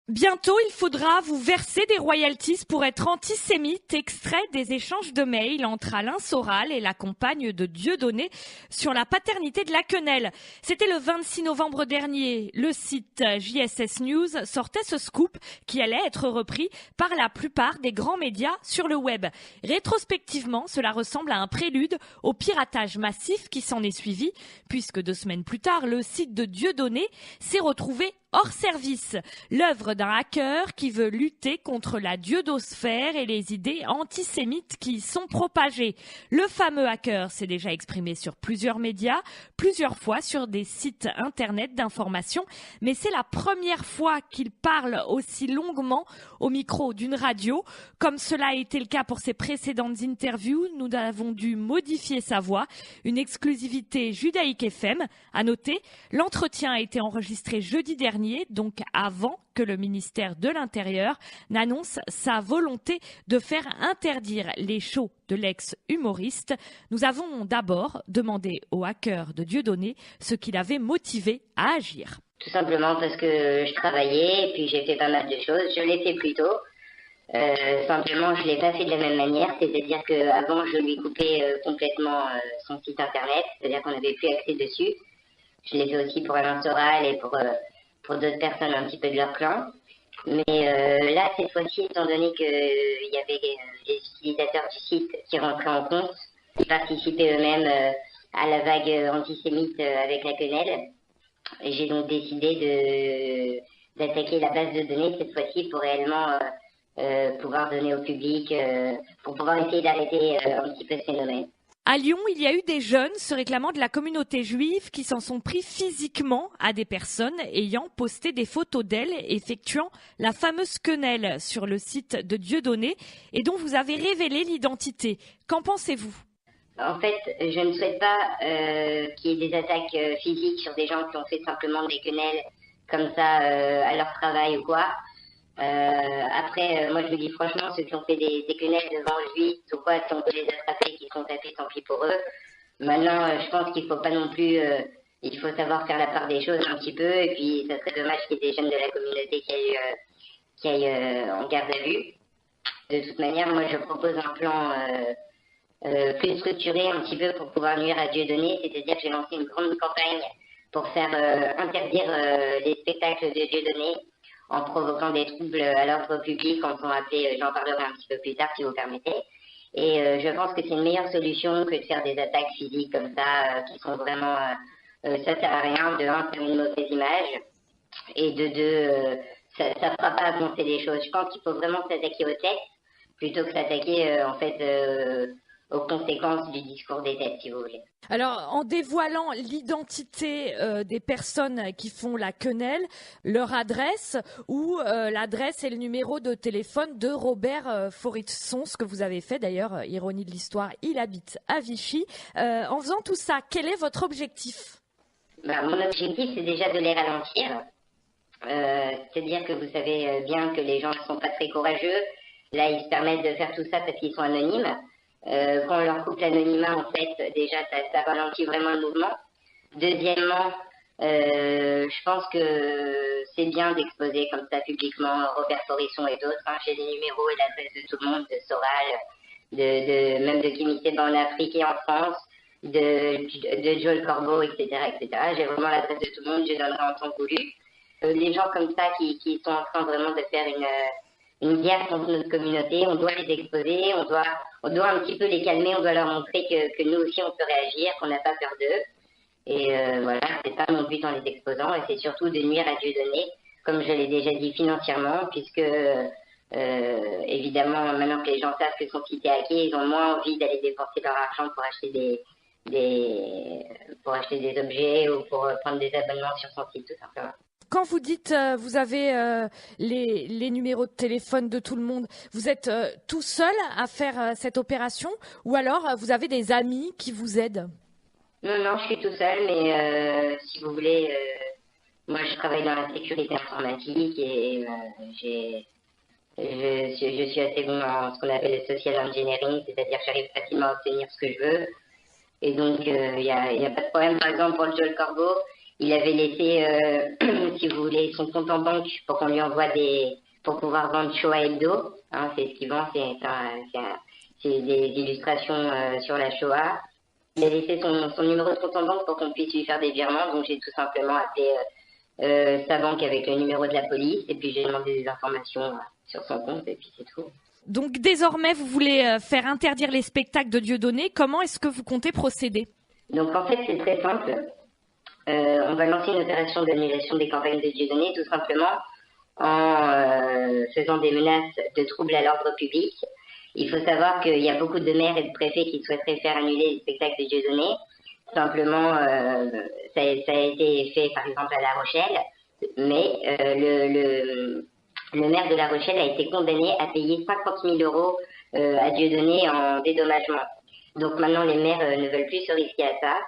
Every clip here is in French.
Bientôt, il faudra vous verser des royalties pour être antisémite, extrait des échanges de mails entre Alain Soral et la compagne de Dieudonné sur la paternité de la quenelle. C'était le 26 novembre dernier. Le site JSS News sortait ce scoop qui allait être repris par la plupart des grands médias sur le web. Rétrospectivement, cela ressemble à un prélude au piratage massif qui s'en est suivi, puisque 2 semaines plus tard, le site de Dieudonné s'est retrouvé hors service, l'œuvre d'un hacker qui veut lutter contre la dieudosphère et les idées antisémites qui y sont propagées. Le fameux hacker s'est déjà exprimé sur plusieurs médias, plusieurs fois sur des sites internet d'information, mais c'est la première fois qu'il parle aussi longuement au micro d'une radio. Comme cela a été le cas pour ses précédentes interviews, nous avons dû modifier sa voix, une exclusivité Judaïque FM. À noter, l'entretien a été enregistré jeudi dernier, donc avant que le ministère de l'Intérieur n'annonce sa volonté de faire interdire les shows de l'ex-humoriste. Nous avons d'abord demandé au hacker de Dieudonné ce qui l'avait motivé à agir. Tout simplement parce que je travaillais et puis j'ai fait pas mal de choses. Je l'ai fait plus tôt. Simplement, je l'ai pas fait de la même manière. C'est-à-dire qu'avant, je lui coupais complètement son site internet. C'est-à-dire qu'on n'avait plus accès dessus. Je l'ai fait aussi pour Alain Soral et pour d'autres personnes un petit peu de leur clan. Mais là, cette fois-ci, étant donné qu'il y avait des utilisateurs du site qui rentraient en compte, qui participaient eux-mêmes à la vague antisémite avec la quenelle, j'ai donc décidé d'attaquer la base de données cette fois-ci pour réellement pouvoir donner au public, pour pouvoir essayer d'arrêter un petit peu ce phénomène. À Lyon, il y a eu des jeunes se réclamant de la communauté juive qui s'en sont pris physiquement à des personnes ayant posté des photos d'elles effectuant la fameuse quenelle sur le site de Dieudonné et dont vous avez révélé l'identité. Qu'en pensez-vous ? En fait, je ne souhaite pas qu'il y ait des attaques physiques sur des gens qui ont fait simplement des quenelles comme ça à leur travail ou quoi. Après, moi je me dis franchement, ceux qui ont fait des quenelles devant lui, ou quoi, si on peut les attraper, qui sont tapés, tant pis pour eux. Maintenant, je pense qu'il faut pas non plus, il faut savoir faire la part des choses un petit peu, et puis ça serait dommage qu'il y ait des jeunes de la communauté qui aillent en garde à vue. De toute manière, moi je propose un plan plus structuré un petit peu pour pouvoir nuire à Dieudonné, c'est-à-dire que j'ai lancé une grande campagne pour faire interdire les spectacles de Dieudonné, en provoquant des troubles à l'ordre public, quand on appelé, j'en parlerai un petit peu plus tard si vous permettez. Et je pense que c'est une meilleure solution que de faire des attaques physiques comme ça, qui sont vraiment, ça sert à rien, de un, faire une mauvaise image, et de deux, ça ne fera pas avancer les choses. Je pense qu'il faut vraiment s'attaquer aux têtes, plutôt que s'attaquer en fait aux conséquences du discours des têtes, si vous voulez. Alors, en dévoilant l'identité des personnes qui font la quenelle, leur adresse ou l'adresse et le numéro de téléphone de Robert Forisson, ce que vous avez fait d'ailleurs, ironie de l'histoire, il habite à Vichy. En faisant tout ça, quel est votre objectif ? Mon objectif, c'est déjà de les ralentir. C'est-à-dire que vous savez bien que les gens ne sont pas très courageux. Là, ils se permettent de faire tout ça parce qu'ils sont anonymes. Quand on leur coupe l'anonymat, en fait, déjà, ça ralentit vraiment le mouvement. Deuxièmement, je pense que c'est bien d'exposer comme ça publiquement Robert Forisson et d'autres. J'ai les numéros et l'adresse de tout le monde, de Soral, même de Kimi Seba en Afrique et en France, de Joël Corbeau, etc., etc. J'ai vraiment l'adresse de tout le monde, je donnerai en temps voulu. Les gens comme ça qui sont en train vraiment de faire une guerre contre notre communauté, on doit les exposer, on doit un petit peu les calmer, on doit leur montrer que nous aussi on peut réagir, qu'on n'a pas peur d'eux. Et voilà, c'est pas mon but en les exposant, et c'est surtout de nuire à Dieudonné, comme je l'ai déjà dit, financièrement, puisque évidemment, maintenant que les gens savent que son site est hacké, ils ont moins envie d'aller dépenser leur argent pour acheter des objets ou pour prendre des abonnements sur son site, tout simplement. Quand vous dites vous avez les numéros de téléphone de tout le monde, vous êtes tout seul à faire cette opération ou alors vous avez des amis qui vous aident ? Non, je suis tout seul, mais si vous voulez, moi je travaille dans la sécurité informatique et je suis assez bon en ce qu'on appelle le social engineering, c'est-à-dire que j'arrive facilement à obtenir ce que je veux. Et donc, il n'y a pas de problème. Par exemple, pour Joël Corbeau, il avait laissé, si vous voulez, son compte en banque pour qu'on lui envoie pour pouvoir vendre Shoah Hebdo. Hein, c'est ce qu'il vend, c'est des illustrations sur la Shoah. Il a laissé son numéro de compte en banque pour qu'on puisse lui faire des virements, donc j'ai tout simplement appelé sa banque avec le numéro de la police, et puis j'ai demandé des informations sur son compte, et puis c'est tout. Donc désormais, vous voulez faire interdire les spectacles de Dieudonné. Comment est-ce que vous comptez procéder? Donc en fait, c'est très simple. On va lancer une opération d'annulation des campagnes de Dieudonné, tout simplement en faisant des menaces de troubles à l'ordre public. Il faut savoir qu'il y a beaucoup de maires et de préfets qui souhaiteraient faire annuler les spectacles de Dieudonné. Simplement, ça a été fait par exemple à La Rochelle, mais le maire de La Rochelle a été condamné à payer 50 000 euros à Dieudonné en dédommagement. Donc maintenant, les maires ne veulent plus se risquer à ça.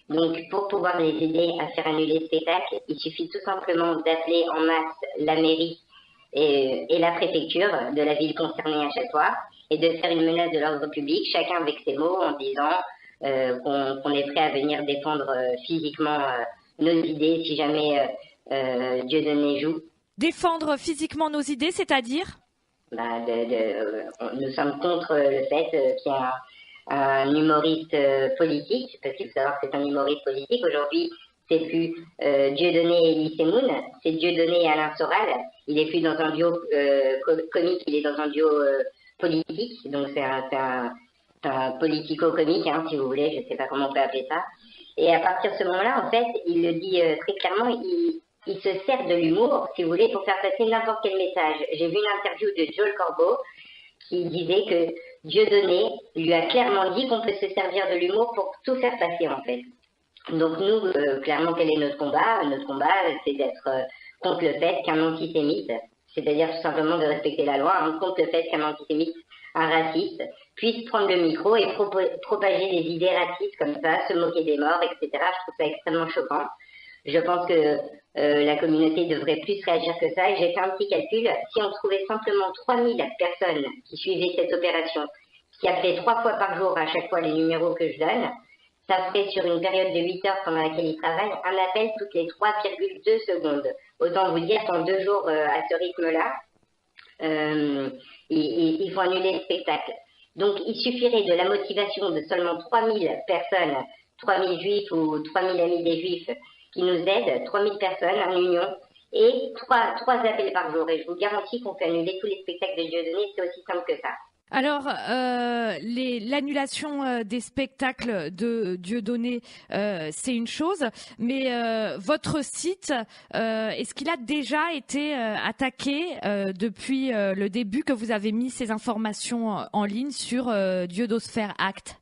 Donc pour pouvoir les aider à faire annuler le spectacle, il suffit tout simplement d'appeler en masse la mairie et la préfecture de la ville concernée à chaque fois, et de faire une menace de l'ordre public, chacun avec ses mots, en disant qu'on est prêt à venir défendre physiquement nos idées si jamais Dieudonné joue. Défendre physiquement nos idées, c'est-à-dire? Nous sommes contre le fait qu'il y ait un humoriste politique, parce qu'il faut savoir que c'est un humoriste politique. Aujourd'hui, c'est plus Dieudonné et Elie Semoun, c'est Dieudonné et Alain Soral. Il est plus dans un duo comique, il est dans un duo politique, donc c'est un politico-comique, hein, si vous voulez, je ne sais pas comment on peut appeler ça. Et à partir de ce moment-là, en fait, il le dit très clairement, il se sert de l'humour, si vous voulez, pour faire passer n'importe quel message. J'ai vu une interview de Joel Corbeau qui disait que Dieudonné lui a clairement dit qu'on peut se servir de l'humour pour tout faire passer, en fait. Donc nous, clairement, quel est notre combat? Notre combat, c'est d'être contre le fait qu'un antisémite, c'est-à-dire tout simplement de respecter la loi, hein, contre le fait qu'un antisémite, un raciste, puisse prendre le micro et propager des idées racistes comme ça, se moquer des morts, etc. Je trouve ça extrêmement choquant. Je pense que la communauté devrait plus réagir que ça. Et j'ai fait un petit calcul. Si on trouvait simplement 3000 personnes qui suivaient cette opération, qui appelaient 3 fois par jour à chaque fois les numéros que je donne, ça ferait sur une période de 8 heures pendant laquelle ils travaillent un appel toutes les 3,2 secondes. Autant vous dire qu'en 2 jours, à ce rythme-là, il faut annuler le spectacle. Donc il suffirait de la motivation de seulement 3000 personnes, 3000 juifs ou 3000 amis des juifs, qui nous aident, 3000 personnes en union, et 3 appels par jour. Et je vous garantis qu'on peut annuler tous les spectacles de Dieudonné, c'est aussi simple que ça. Alors, l'annulation des spectacles de Dieudonné, c'est une chose, mais votre site, est-ce qu'il a déjà été attaqué depuis le début que vous avez mis ces informations en ligne sur Dieudosphère Act?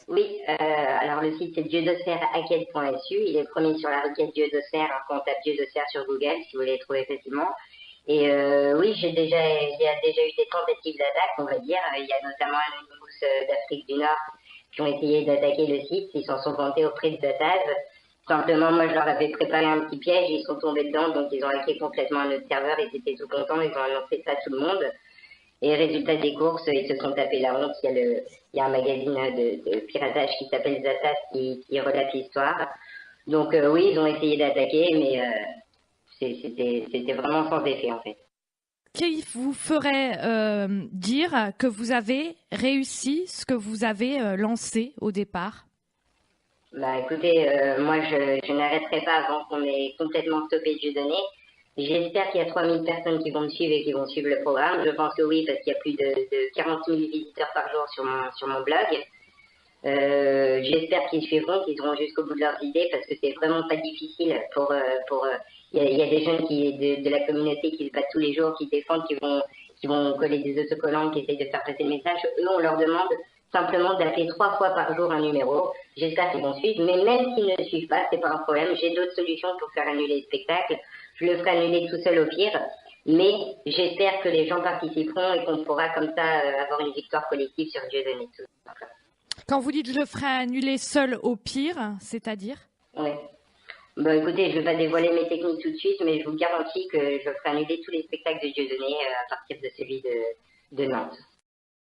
Oui, alors le site c'est dieudosphèrehacked.su, il est promis sur la requête Dieudosphère, quand on tape Dieudosphère sur Google, si vous voulez le trouver facilement. Et oui, j'ai déjà eu des tentatives d'attaque, on va dire. Il y a notamment Anonymous d'Afrique du Nord qui ont essayé d'attaquer le site, ils s'en sont vantés auprès de Dataz. Simplement, moi je leur avais préparé un petit piège, ils sont tombés dedans, donc ils ont hacké complètement un autre serveur, ils étaient tout contents, ils ont annoncé ça à tout le monde. Et résultat des courses, ils se sont tapés la honte. Il y a un magazine de piratage qui s'appelle Zatas qui relate l'histoire. Donc oui, ils ont essayé d'attaquer, mais c'était vraiment sans effet en fait. Qui vous ferait dire que vous avez réussi ce que vous avez lancé au départ? Bah écoutez, moi je n'arrêterai pas avant qu'on ait complètement stoppé Dieudonné. J'espère qu'il y a 3000 personnes qui vont me suivre et qui vont suivre le programme. Je pense que oui, parce qu'il y a plus de 40 000 visiteurs par jour sur mon blog. J'espère qu'ils suivront, qu'ils iront jusqu'au bout de leurs idées, parce que c'est vraiment pas difficile il y a des jeunes de la communauté qui se battent tous les jours, qui défendent, qui vont coller des autocollants, qui essayent de faire passer le message. Eux, on leur demande simplement d'appeler 3 fois par jour un numéro. J'espère qu'ils vont suivre, mais même s'ils ne suivent pas, c'est pas un problème. J'ai d'autres solutions pour faire annuler le spectacle. Je le ferai annuler tout seul au pire, mais j'espère que les gens participeront et qu'on pourra comme ça avoir une victoire collective sur Dieudonné. Quand vous dites je le ferai annuler seul au pire, c'est-à-dire? Oui. Bon, écoutez, je ne vais pas dévoiler mes techniques tout de suite, mais je vous garantis que je ferai annuler tous les spectacles de Dieudonné à partir de celui de Nantes.